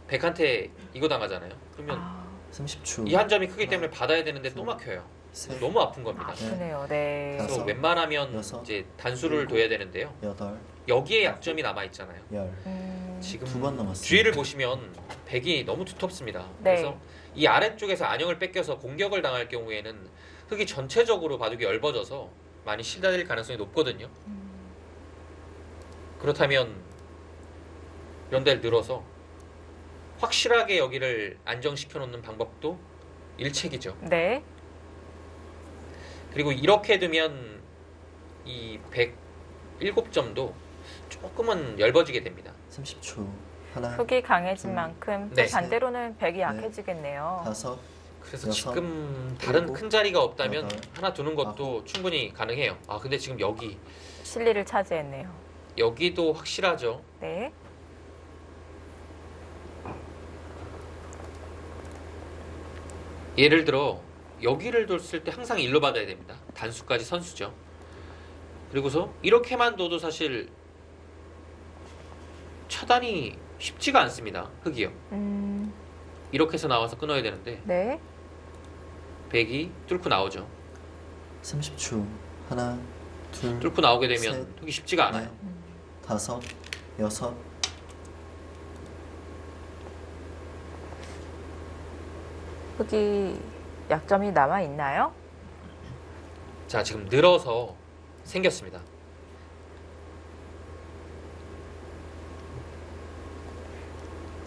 백한테 이거 당하잖아요. 그러면 아, 30초. 이 한 점이 크기 때문에 받아야 되는데 또 막혀요. 셋, 너무 아픈 겁니다. 아프네요. 네. 그래서 다섯, 웬만하면 여섯, 이제 단수를 일곱, 둬야 되는데요. 여덟, 여기에 약점이 남아 있잖아요. 열. 지금 두 번 남았습니다. 주위를 보시면 백이 너무 두텁습니다. 네. 그래서 이 아래쪽에서 안형을 뺏겨서 공격을 당할 경우에는 흙이 전체적으로 바둑이 넓어져서 많이 실다릴 가능성이 높거든요. 그렇다면 이런 데를 늘어서 확실하게 여기를 안정시켜 놓는 방법도 일책이죠. 네. 그리고 이렇게 두면 이 107점도 조금은 얇아지게 됩니다. 30초. 하나, 흙이 강해진 만큼 또 네. 반대로는 백이 약해지겠네요. 다섯, 그래서 여섯, 지금 다른 일곱, 큰 자리가 없다면 여덟, 하나 두는 것도 충분히 가능해요. 아 근데 지금 실리를 차지했네요. 여기도 확실하죠. 네. 예를 들어 여기를 뒀을 때 항상 일로 받아야 됩니다. 단수까지 선수죠. 그리고서 이렇게만 둬도 사실 차단이 쉽지가 않습니다. 흙이요. 이렇게 해서 나와서 끊어야 되는데 네. 백이 뚫고 나오죠. 30초. 하나, 둘, 뚫고 나오게 되면 셋, 흙이 쉽지가 않아요. 넷, 다섯, 여섯. 흙이 약점이 남아 있나요? 자 지금 늘어서 생겼습니다.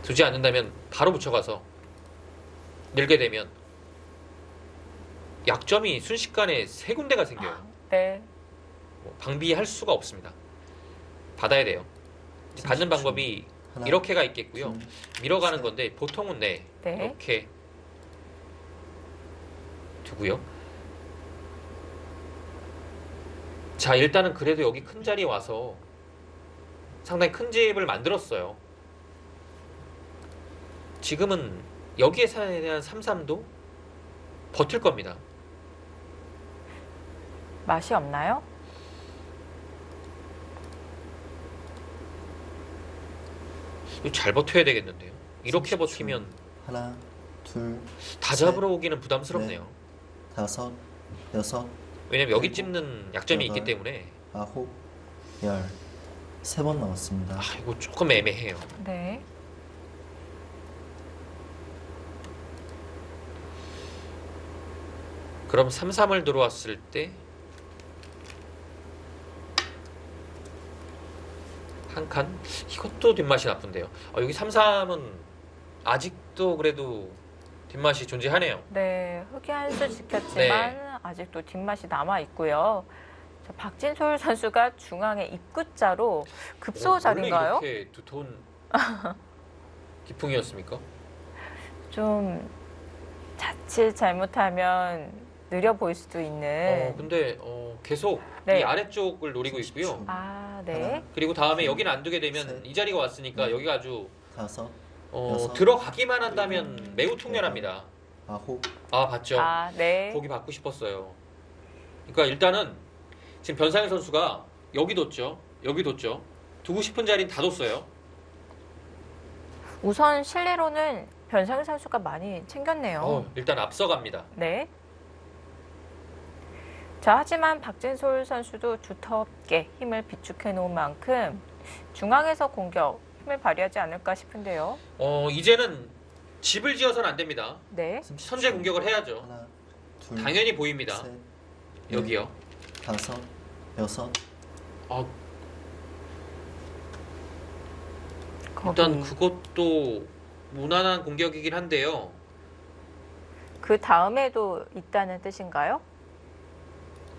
두지 않는다면 바로 붙여가서 늘게 되면 약점이 순식간에 세 군데가 생겨요. 네. 뭐 방비할 수가 없습니다. 받아야 돼요. 받는 30초. 방법이 하나, 이렇게가 있겠고요. 둘, 밀어가는 셋. 건데 보통은 네. 이렇게 두고요. 자 일단은 그래도 여기 큰 자리에 와서 상당히 큰 집을 만들었어요. 지금은 여기에 사에 대한 3-3도 버틸 겁니다. 맛이 없나요? 이거 잘 버텨야 되겠는데요. 이렇게 30초. 버티면 하나, 둘, 다 잡으러 오기는 부담스럽네요. 다섯, 여섯, 왜냐면 여기 일곱, 찝는 약점이 있기 여덟. 때문에 아홉, 열. 세 번 남았습니다. 아 이거 조금 애매해요. 네. 그럼 3-3을 들어왔을 때 한 칸? 이것도 뒷맛이 나쁜데요. 여기 3-3은 아직도 그래도 뒷맛이 존재하네요. 네. 흙이 한 수 지켰지만 네. 아직도 뒷맛이 남아 있고요. 자, 박진솔 선수가 중앙의 입구자로 급소 자리인가요? 원래 이렇게 두터운 기풍이었습니까? 좀 자칫 잘못하면 느려 보일 수도 있는. 근데 계속 네. 이 아래쪽을 노리고 있고요. 아, 네. 그리고 다음에 여기는 안 두게 되면 셋. 이 자리가 왔으니까 넷. 여기가 아주 다섯, 여섯. 들어가기만 한다면 매우 통렬합니다. 아홉, 아 봤죠? 아, 네. 보기 받고 싶었어요. 그러니까 일단은 지금 변상현 선수가 여기 뒀죠. 여기 뒀죠. 두고 싶은 자리는 다 뒀어요. 우선 실내로는 변상현 선수가 많이 챙겼네요. 일단 앞서갑니다. 네. 자, 하지만 박진솔 선수도 두텁게 힘을 비축해 놓은 만큼 중앙에서 공격 힘을 발휘하지 않을까 싶은데요. 이제는 집을 지어서는 안 됩니다. 네. 30초. 선제 공격을 해야죠. 하나, 둘, 당연히 보입니다. 셋, 여기요. 다섯, 여섯. 일단 그것도 무난한 공격이긴 한데요. 그 다음에도 있다는 뜻인가요?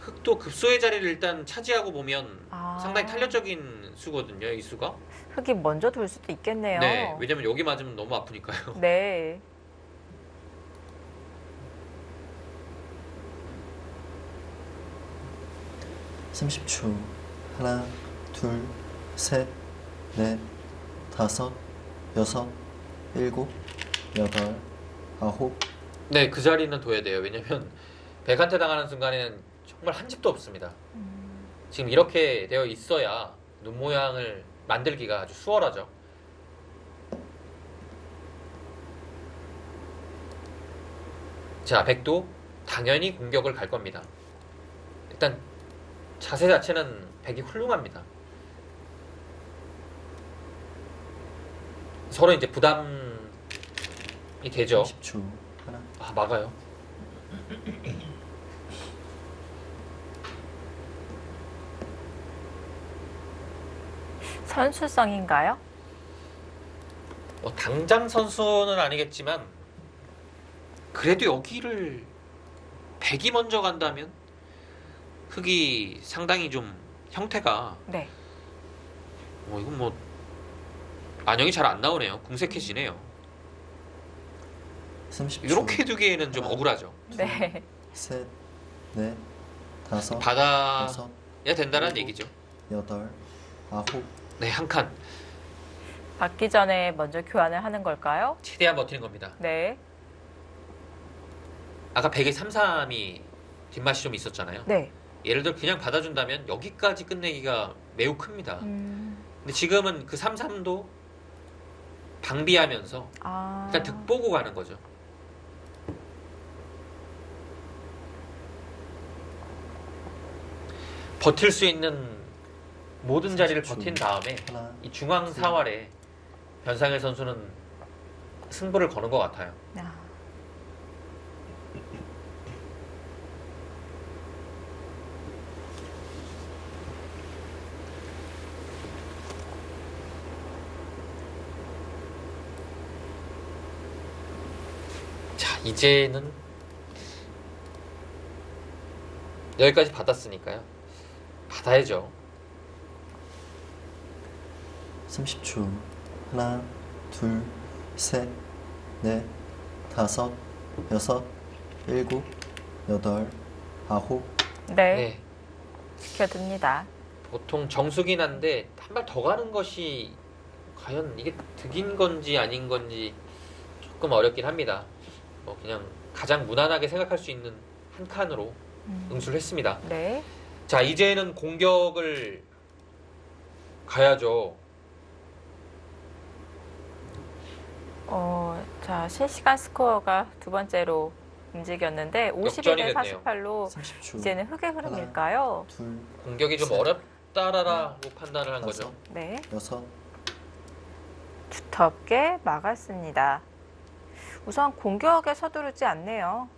흙도 급소의 자리를 일단 차지하고 보면 아. 상당히 탄력적인 수거든요. 이 수가. 흙이 먼저 돌 수도 있겠네요. 네. 왜냐면 여기 맞으면 너무 아프니까요. 네. 삼십 초. 하나, 둘, 셋, 넷, 다섯, 여섯, 일곱, 여덟, 아홉. 네, 그 자리는 둬야 돼요. 왜냐면 백한테 당하는 순간에는 정말 한 집도 없습니다. 지금 이렇게 되어 있어야 눈 모양을 만들기가 아주 수월하죠. 자, 백도 당연히 공격을 갈 겁니다. 일단 자세 자체는 백이 훌륭합니다. 서로 이제 부담이 되죠. 30초. 하나, 아, 막아요. 선수성인가요? 당장 선수는 아니겠지만 그래도 여기를 백이 먼저 간다면 흙이 상당히 좀 형태가 네. 이건 뭐 안영이 잘 안 나오네요. 궁색해지네요. 30초. 이렇게 두기에는 좀 억울하죠. 네. 셋, 넷, 다섯, 받아야 여섯, 된다는 일곱. 얘기죠. 여덟, 아홉. 네, 한 칸. 받기 전에 먼저 교환을 하는 걸까요? 최대한 버티는 겁니다. 네. 아까 100에 3-3이 뒷맛이 좀 있었잖아요. 네. 예를 들어 그냥 받아준다면 여기까지 끝내기가 매우 큽니다. 근데 지금은 그 3-3도 방비하면서 아. 일단 득 보고 가는 거죠. 버틸 수 있는 모든 자리를 30초. 버틴 다음에 하나, 이 중앙 사활에 변상일 선수는 승부를 거는 것 같아요. 아. 자, 이제는 여기까지 받았으니까요. 받아야죠. 30초. 하나, 둘, 셋, 넷, 다섯, 여섯, 일곱, 여덟, 아홉. 네. 네. 지켜둡니다. 보통 정수긴 한데 한 발 더 가는 것이 과연 이게 득인 건지 아닌 건지 조금 어렵긴 합니다. 뭐 그냥 가장 무난하게 생각할 수 있는 한 칸으로 응수를 했습니다. 네. 자, 이제는 공격을 가야죠. 자, 실시간 스코어가 두 번째로 움직였는데 51대 됐네요. 48로 30초. 이제는 흙의 흐름일까요? 둘, 공격이 좀 셋, 어렵다라고 판단을 한 거죠. 다섯, 네. 여섯. 두텁게 막았습니다. 우선 공격에 서두르지 않네요.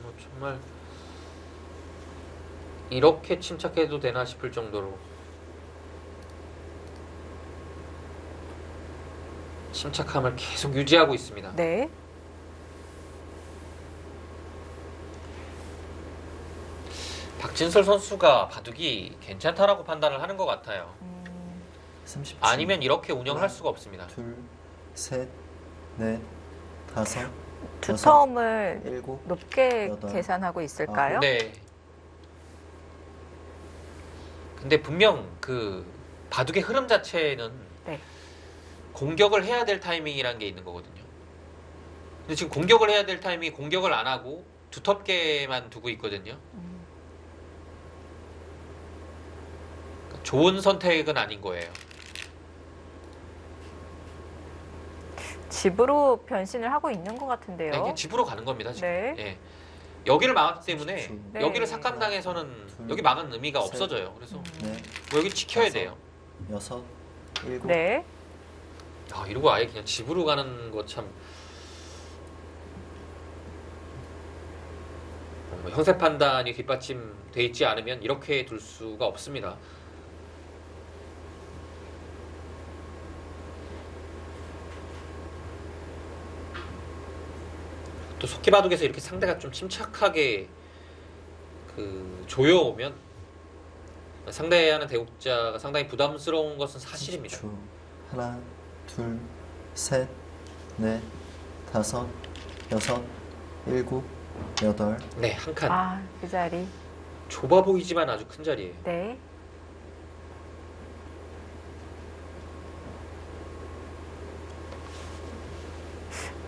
뭐 정말 이렇게 침착해도 되나 싶을 정도로 침착함을 계속 유지하고 있습니다. 네. 박진설 선수가 바둑이 괜찮다라고 판단을 하는 것 같아요. 30초. 아니면 이렇게 운영할 수가 없습니다. 둘, 셋, 넷, 다섯, 두터움을 일곱. 높게 여덟. 계산하고 있을까요? 네. 근데 분명 그 바둑의 흐름 자체는 네. 공격을 해야 될 타이밍이라는 게 있는 거거든요. 근데 지금 공격을 해야 될 타이밍에 공격을 안 하고 두텁게만 두고 있거든요. 그러니까 좋은 선택은 아닌 거예요. 집으로 변신을 하고 있는 것 같은데요. 그냥 집으로 가는 겁니다. 지금. 네. 예. 여기를 막았기 때문에 30초. 네. 여기를 삭감당해서는 둘, 여기 막은 의미가 셋. 없어져요. 그래서 넷, 뭐 여기 지켜야 다섯. 돼요. 여섯, 일곱. 네. 아, 이러고 아예 그냥 집으로 가는 거 참. 뭐 형세 판단이 뒷받침돼 있지 않으면 이렇게 둘 수가 없습니다. 또 속기바둑에서 이렇게 상대가 좀 침착하게 그 조여오면 상대하는 대국자가 상당히 부담스러운 것은 사실입니다. 30초. 하나, 둘, 셋, 넷, 다섯, 여섯, 일곱, 여덟. 네, 한 칸. 아, 그 자리. 좁아 보이지만 아주 큰 자리예요. 네.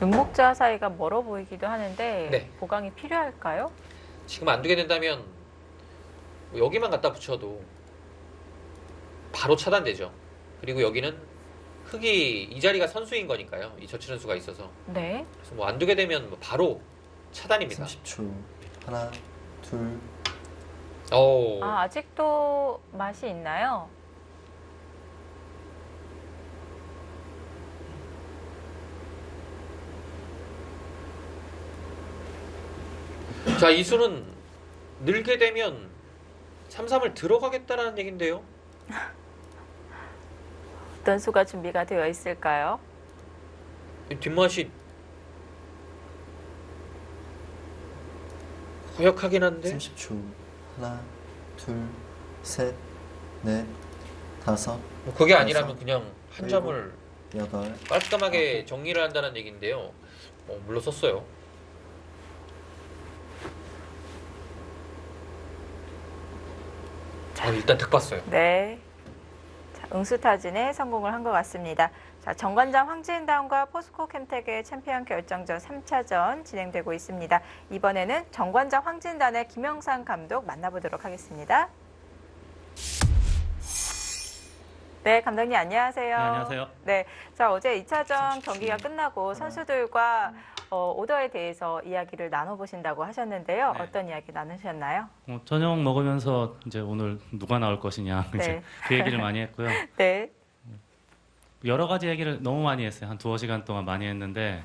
눈목자 사이가 멀어 보이기도 하는데 네. 보강이 필요할까요? 지금 안 두게 된다면 뭐 여기만 갖다 붙여도 바로 차단되죠. 그리고 여기는 흙이 이 자리가 선수인 거니까요. 이 저치 선수가 있어서. 네. 그래서 뭐 안 두게 되면 뭐 바로 차단입니다. 30초. 하나, 둘, 오. 아, 아직도 맛이 있나요? 자, 이 수는 늘게 되면 3-3을 들어가겠다라는 얘긴데요. 어떤 수가 준비가 되어 있을까요? 이 뒷맛이 고약하긴 한데 30초. 하나, 둘, 셋, 넷, 다섯, 뭐 그게 아니라면 그냥 한 점을 여덟, 깔끔하게 정리를 한다는 얘기인데요. 물론 썼어요. 일단 득 봤어요. 네. 자, 응수타진에 성공을 한 것 같습니다. 자, 정관장 황진다운과 포스코 캠텍의 챔피언 결정전 3차전 진행되고 있습니다. 이번에는 정관장 황진단의 김영상 감독 만나보도록 하겠습니다. 네, 감독님 안녕하세요. 네, 안녕하세요. 네, 자 어제 2차전 경기가 끝나고 선수들과 오더에 대해서 이야기를 나눠보신다고 하셨는데요. 네. 어떤 이야기 나누셨나요? 저녁 먹으면서 이제 오늘 누가 나올 것이냐 네. 이제 그 얘기를 많이 했고요. 네, 여러 가지 얘기를 너무 많이 했어요. 한 2-시간 동안 많이 했는데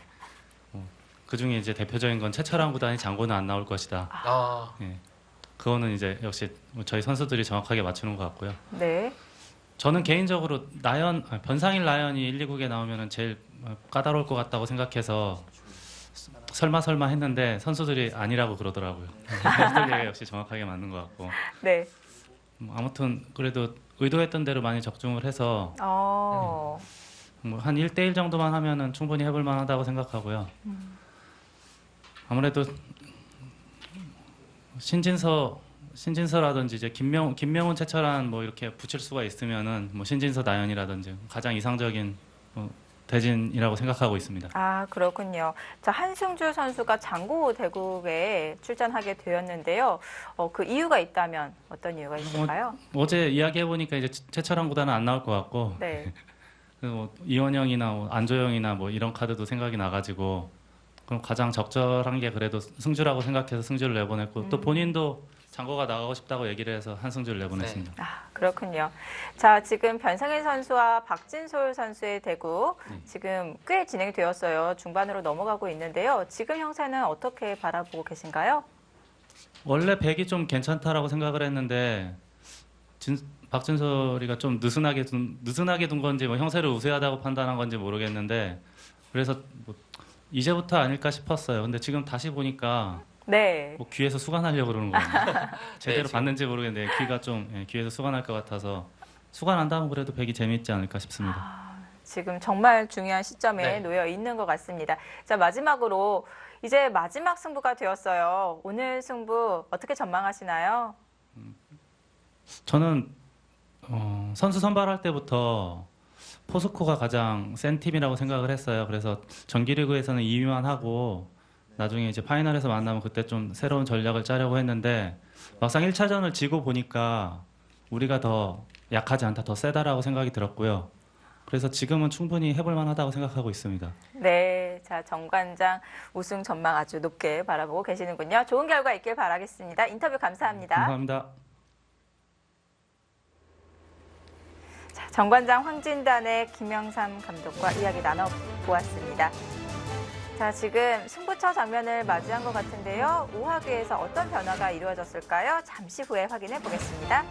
그 중에 이제 대표적인 건 최철환 구단이 장고는 안 나올 것이다. 아, 예. 그거는 이제 역시 저희 선수들이 정확하게 맞추는 것 같고요. 네, 저는 개인적으로 변상일 라이언이 1-2국에 나오면은 제일 까다로울 것 같다고 생각해서 설마 했는데 선수들이 아니라고 그러더라고요. 선수들 얘기가 역시 정확하게 맞는 것 같고. 네. 아무튼 그래도 의도했던 대로 많이 적중을 해서 뭐 한 1대1 정도만 하면은 충분히 해볼 만하다고 생각하고요. 아무래도 신진서라든지 이제 김명훈, 최철환 뭐 이렇게 붙일 수가 있으면은 뭐 신진서, 나연이라든지 가장 이상적인 대진이라고 생각하고 있습니다. 아, 그렇군요. 자, 한승주 선수가 장고 대국에 출전하게 되었는데요. 그 이유가 있다면 어떤 이유가 있을까요? 어제 이야기해 보니까 이제 최철환 구단은 안 나올 것 같고 네. 뭐 이원영이나 뭐 안조영이나 뭐 이런 카드도 생각이 나가지고 그럼 가장 적절한 게 그래도 승주라고 생각해서 승주를 내보냈고 또 본인도 장고가 나가고 싶다고 얘기를 해서 한승주를 내보냈습니다. 아, 그렇군요. 자, 지금 변상일 선수와 박진솔 선수의 대국 지금 꽤 진행되었어요. 중반으로 넘어가고 있는데요. 지금 형세는 어떻게 바라보고 계신가요? 원래 백이 좀 괜찮다라고 생각을 했는데 박진솔이가 좀 느슨하게 둔 건지 뭐 형세를 우세하다고 판단한 건지 모르겠는데 그래서 뭐 이제부터 아닐까 싶었어요. 근데 지금 다시 보니까 네. 뭐 귀에서 수관하려고 그러는 거예요. 제대로 지금. 봤는지 모르겠는데 귀가 좀 귀에서 수관할 것 같아서 수관한다면 그래도 백이 재밌지 않을까 싶습니다. 지금 정말 중요한 시점에 네. 놓여 있는 것 같습니다. 자, 마지막으로 이제 마지막 승부가 되었어요. 오늘 승부 어떻게 전망하시나요? 저는 선수 선발할 때부터 포스코가 가장 센 팀이라고 생각을 했어요. 그래서 정기리그에서는 2위만 하고 나중에 이제 파이널에서 만나면 그때 좀 새로운 전략을 짜려고 했는데 막상 1차전을 지고 보니까 우리가 더 약하지 않다, 더 세다라고 생각이 들었고요. 그래서 지금은 충분히 해볼 만하다고 생각하고 있습니다. 네, 자 정관장 우승 전망 아주 높게 바라보고 계시는군요. 좋은 결과 있길 바라겠습니다. 인터뷰 감사합니다. 감사합니다. 자, 정관장 황진단의 김영삼 감독과 이야기 나눠보았습니다. 자, 지금 승부처 장면을 맞이한 것 같은데요. 5화기에서 어떤 변화가 이루어졌을까요? 잠시 후에 확인해 보겠습니다.